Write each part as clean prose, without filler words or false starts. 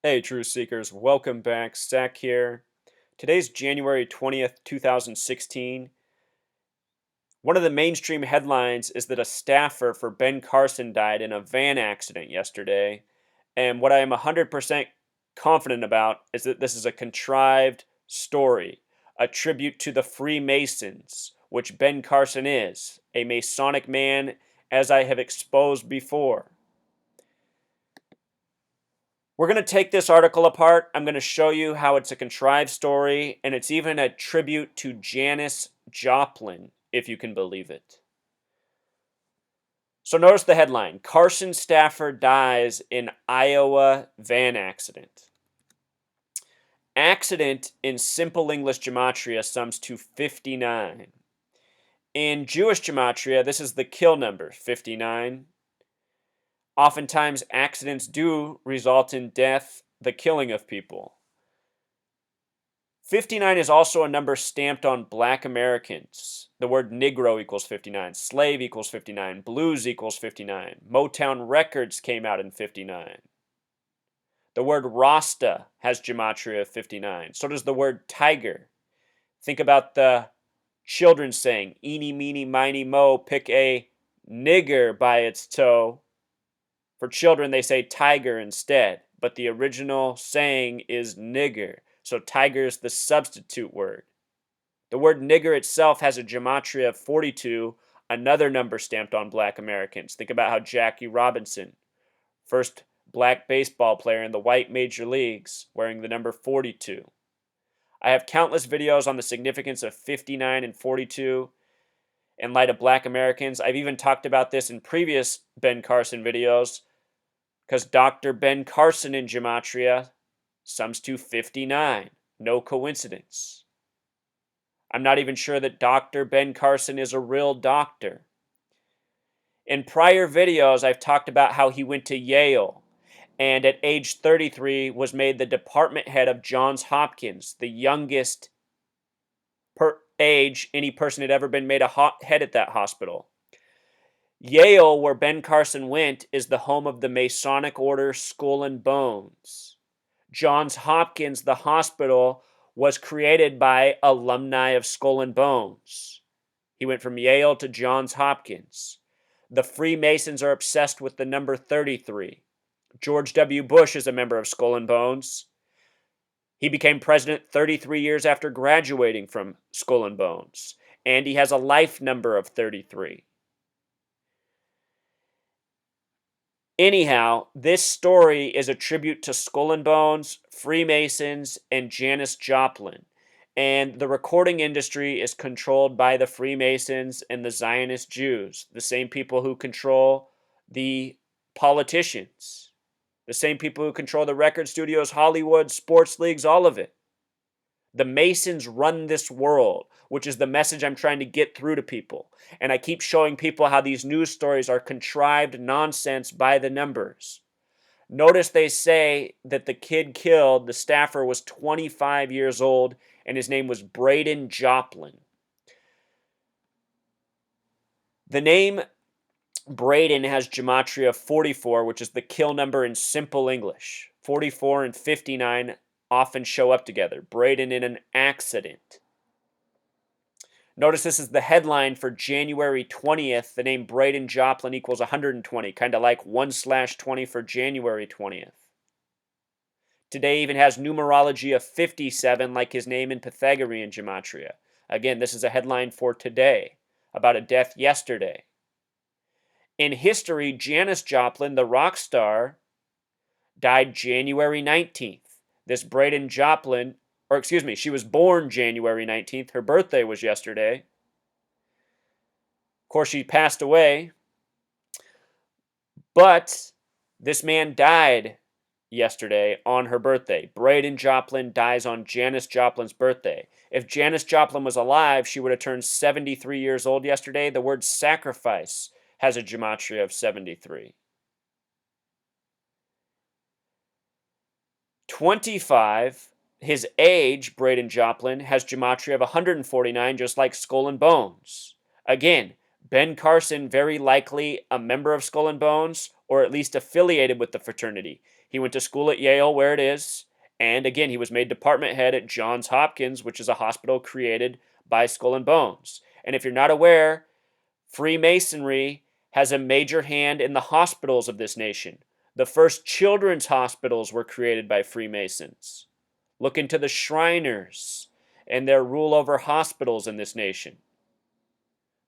Hey, Truth Seekers, welcome back. Zach here. Today's January 20th, 2016. One of the mainstream headlines is that a staffer for Ben Carson died in a van accident yesterday. And what I am 100% confident about is that this is a contrived story, a tribute to the Freemasons, which Ben Carson is, a Masonic man, as I have exposed before. We're going to take this article apart. I'm going to show you how it's a contrived story, and it's even a tribute to Janice Joplin, if you can believe it. So notice the headline: Carson staffer dies in Iowa van accident. Accident in simple English gematria sums to 59. In Jewish gematria, this is the kill number, 59. Oftentimes, accidents do result in death, the killing of people. 59 is also a number stamped on black Americans. The word Negro equals 59, slave equals 59, blues equals 59. Motown Records came out in 59. The word Rasta has gematria of 59. So does the word tiger. Think about the children saying, eeny, meeny, miny, mo, pick a nigger by its toe. For children, they say tiger instead, but the original saying is nigger. So tiger is the substitute word. The word nigger itself has a gematria of 42, another number stamped on black Americans. Think about how Jackie Robinson, first black baseball player in the white major leagues, wearing the number 42. I have countless videos on the significance of 59 and 42 in light of black Americans. I've even talked about this in previous Ben Carson videos, because Dr. Ben Carson in gematria sums to 59. No coincidence. I'm not even sure that Dr. Ben Carson is a real doctor. In prior videos, I've talked about how he went to Yale and at age 33 was made the department head of Johns Hopkins, the youngest age any person had ever been made a head at that hospital. Yale, where Ben Carson went, is the home of the Masonic Order Skull and Bones. Johns Hopkins, the hospital, was created by alumni of Skull and Bones. He went from Yale to Johns Hopkins. The Freemasons are obsessed with the number 33. George W. Bush is a member of Skull and Bones. He became president 33 years after graduating from Skull and Bones, and he has a life number of 33. Anyhow, this story is a tribute to Skull and Bones, Freemasons, and Janice Joplin. And the recording industry is controlled by the Freemasons and the Zionist Jews, the same people who control the politicians, the same people who control the record studios, Hollywood, sports leagues, all of it. The Masons run this world, which is the message I'm trying to get through to people. And I keep showing people how these news stories are contrived nonsense by the numbers. Notice they say that the kid killed, the staffer, was 25 years old, and his name was Braden Joplin. The name Braden has gematria of 44, which is the kill number in simple English. 44 and 59 often show up together. Braden in an accident. Notice this is the headline for January 20th. The name Braden Joplin equals 120, kind of like 1/20 for January 20th. Today even has numerology of 57, like his name in Pythagorean gematria. Again, this is a headline for today, about a death yesterday. In history, Janis Joplin, the rock star, died January 19th. This Braden Joplin, she was born January 19th. Her birthday was yesterday. Of course, she passed away. But this man died yesterday on her birthday. Braden Joplin dies on Janis Joplin's birthday. If Janis Joplin was alive, she would have turned 73 years old yesterday. The word sacrifice has a gematria of 73. 25, his age, Braden Joplin, has gematria of 149, just like Skull and Bones. Again, Ben Carson, very likely a member of Skull and Bones, or at least affiliated with the fraternity. He went to school at Yale, where it is, and again, he was made department head at Johns Hopkins, which is a hospital created by Skull and Bones. And if you're not aware, Freemasonry has a major hand in the hospitals of this nation. The first children's hospitals were created by Freemasons. Look into the Shriners and their rule over hospitals in this nation.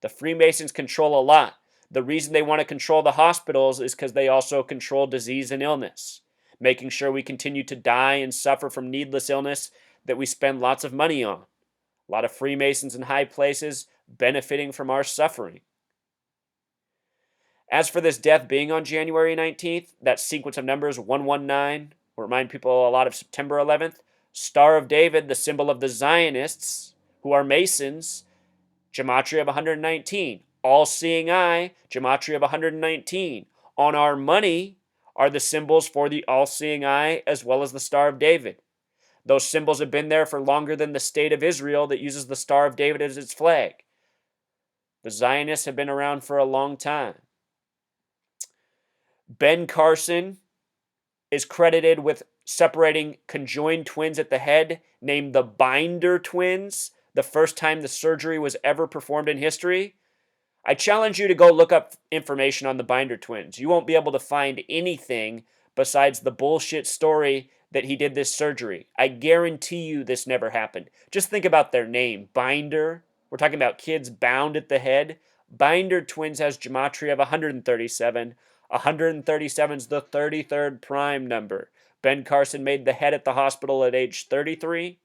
The Freemasons control a lot. The reason they want to control the hospitals is because they also control disease and illness, making sure we continue to die and suffer from needless illness that we spend lots of money on. A lot of Freemasons in high places benefiting from our suffering. As for this death being on January 19th, that sequence of numbers 119 will remind people a lot of September 11th. Star of David, the symbol of the Zionists, who are Masons, gematria of 119. All-seeing eye, gematria of 119. On our money are the symbols for the all-seeing eye as well as the Star of David. Those symbols have been there for longer than the state of Israel that uses the Star of David as its flag. The Zionists have been around for a long time. Ben Carson is credited with separating conjoined twins at the head, named the Binder twins, the first time the surgery was ever performed in history. I challenge you to go look up information on the Binder twins. You won't be able to find anything besides the bullshit story that he did this surgery. I guarantee you this never happened. Just think about their name, Binder. We're talking about kids bound at the head. Binder twins has gematria of 137. 137 is the 33rd prime number. Ben Carson made the head at the hospital at age 33.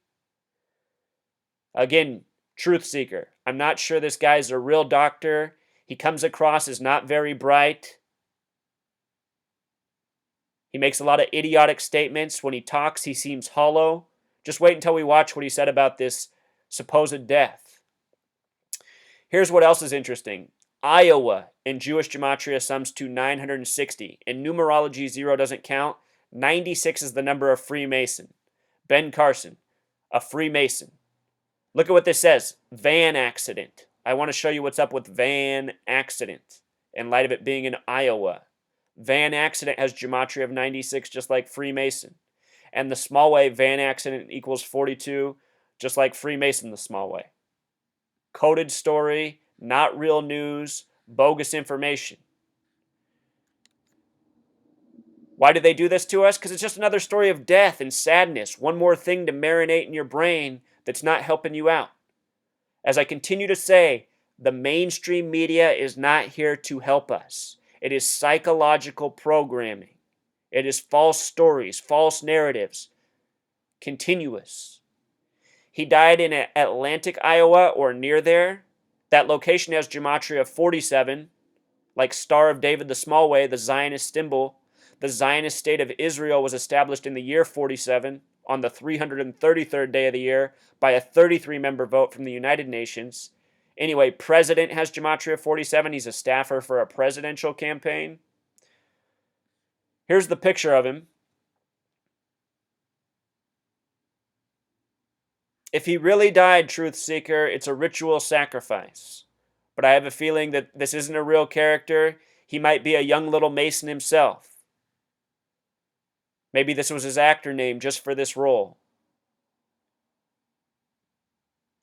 Again, truth seeker. I'm not sure this guy's a real doctor. He comes across as not very bright. He makes a lot of idiotic statements. When he talks, he seems hollow. Just wait until we watch what he said about this supposed death. Here's what else is interesting. Iowa in Jewish gematria sums to 960. In numerology, 0 doesn't count. 96 is the number of Freemason. Ben Carson, a Freemason. Look at what this says. Van accident. I want to show you what's up with van accident in light of it being in Iowa. Van accident has gematria of 96 just like Freemason. And the small way van accident equals 42 just like Freemason the small way. Coded story, not real news, bogus information. Why do they do this to us? Because it's just another story of death and sadness. One more thing to marinate in your brain that's not helping you out. As I continue to say, the mainstream media is not here to help us. It is psychological programming. It is false stories, false narratives, continuous. He died in Atlantic, Iowa, or near there. That location has gematria of 47, like Star of David the Small Way, the Zionist symbol. The Zionist state of Israel was established in the year 47 on the 333rd day of the year by a 33-member vote from the United Nations. Anyway, president has gematria of 47. He's a staffer for a presidential campaign. Here's the picture of him. If he really died, truth seeker, it's a ritual sacrifice. But I have a feeling that this isn't a real character. He might be a young little Mason himself. Maybe this was his actor name just for this role.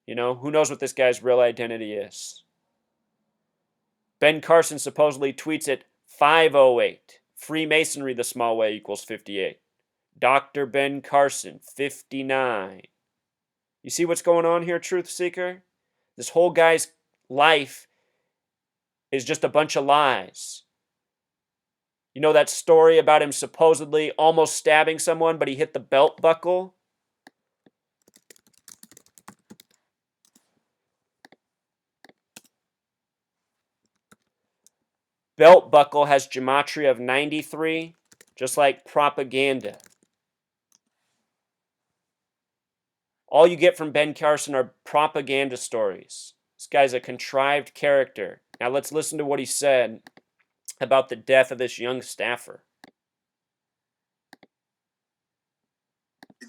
You know, who knows what this guy's real identity is? Ben Carson supposedly tweets at 508. Freemasonry the small way equals 58. Dr. Ben Carson, 59. You see what's going on here, truth seeker? This whole guy's life is just a bunch of lies. You know that story about him supposedly almost stabbing someone, but he hit the belt buckle? Belt buckle has gematria of 93, just like propaganda. All you get from Ben Carson are propaganda stories. This guy's a contrived character. Now let's listen to what he said about the death of this young staffer. We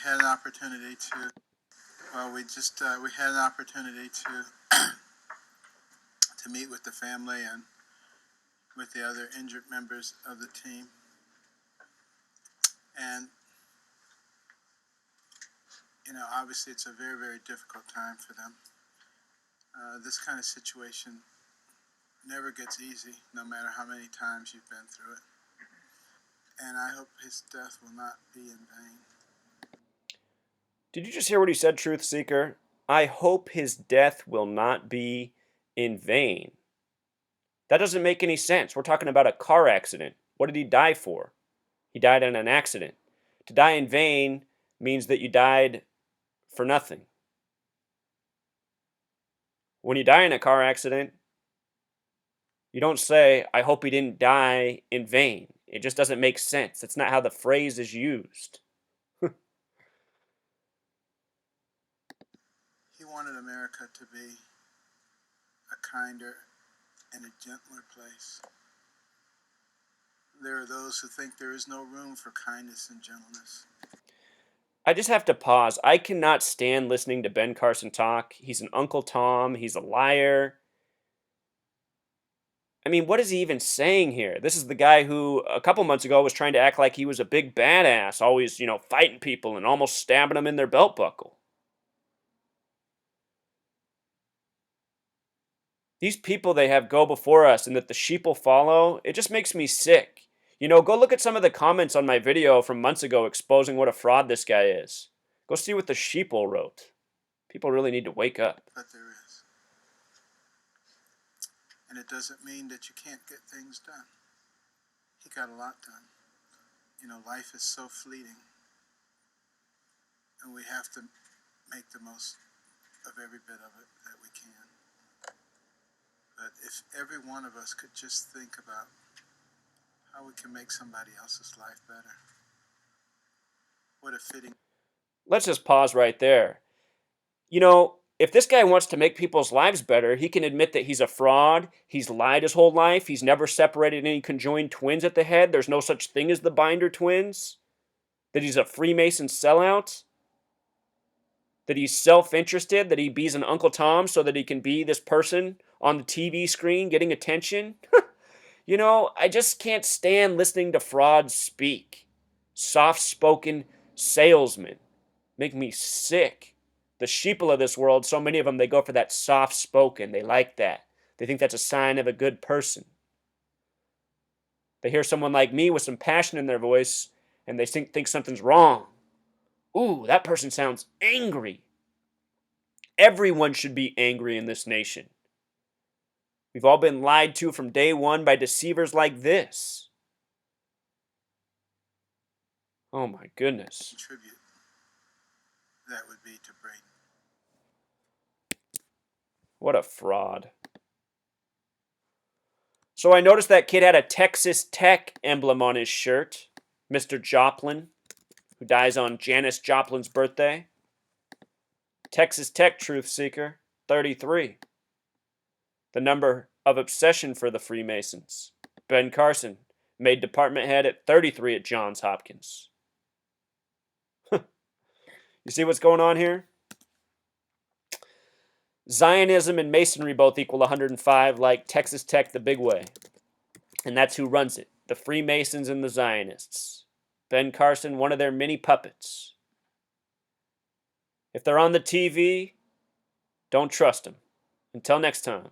had an opportunity to to meet with the family and with the other injured members of the team. And, obviously it's a very, very difficult time for them. This kind of situation never gets easy, no matter how many times you've been through it. And I hope his death will not be in vain. Did you just hear what he said, Truth Seeker? I hope his death will not be in vain. That doesn't make any sense. We're talking about a car accident. What did he die for? He died in an accident. To die in vain means that you died for nothing. When you die in a car accident, you don't say, I hope he didn't die in vain. It just doesn't make sense. That's not how the phrase is used. He wanted America to be a kinder and a gentler place. There are those who think there is no room for kindness and gentleness. I just have to pause. I cannot stand listening to Ben Carson talk. He's an Uncle Tom. He's a liar. I mean, what is he even saying here? This is the guy who a couple months ago was trying to act like he was a big badass, always, fighting people and almost stabbing them in their belt buckle. These people they have go before us and that the sheep will follow, it just makes me sick. Go look at some of the comments on my video from months ago exposing what a fraud this guy is. Go see what the sheeple wrote. People really need to wake up. But there is. And it doesn't mean that you can't get things done. He got a lot done. Life is so fleeting. And we have to make the most of every bit of it that we can. But if every one of us could just think about how we can make somebody else's life better. What a fitting... Let's just pause right there. If this guy wants to make people's lives better, he can admit that he's a fraud, he's lied his whole life, he's never separated any conjoined twins at the head, there's no such thing as the Binder twins, that he's a Freemason sellout, that he's self-interested, that he be's an Uncle Tom so that he can be this person on the TV screen getting attention. I just can't stand listening to frauds speak. Soft-spoken salesmen make me sick. The sheeple of this world, so many of them, they go for that soft-spoken. They like that. They think that's a sign of a good person. They hear someone like me with some passion in their voice, and they think something's wrong. Ooh, that person sounds angry. Everyone should be angry in this nation. We've all been lied to from day one by deceivers like this. Oh my goodness. Tribute. That would be to Braden. What a fraud. So I noticed that kid had a Texas Tech emblem on his shirt. Mr. Joplin, who dies on Janice Joplin's birthday. Texas Tech Truth Seeker, 33. The number of obsession for the Freemasons. Ben Carson, made department head at 33 at Johns Hopkins. You see what's going on here? Zionism and Masonry both equal 105, like Texas Tech the big way. And that's who runs it. The Freemasons and the Zionists. Ben Carson, one of their many puppets. If they're on the TV, don't trust them. Until next time.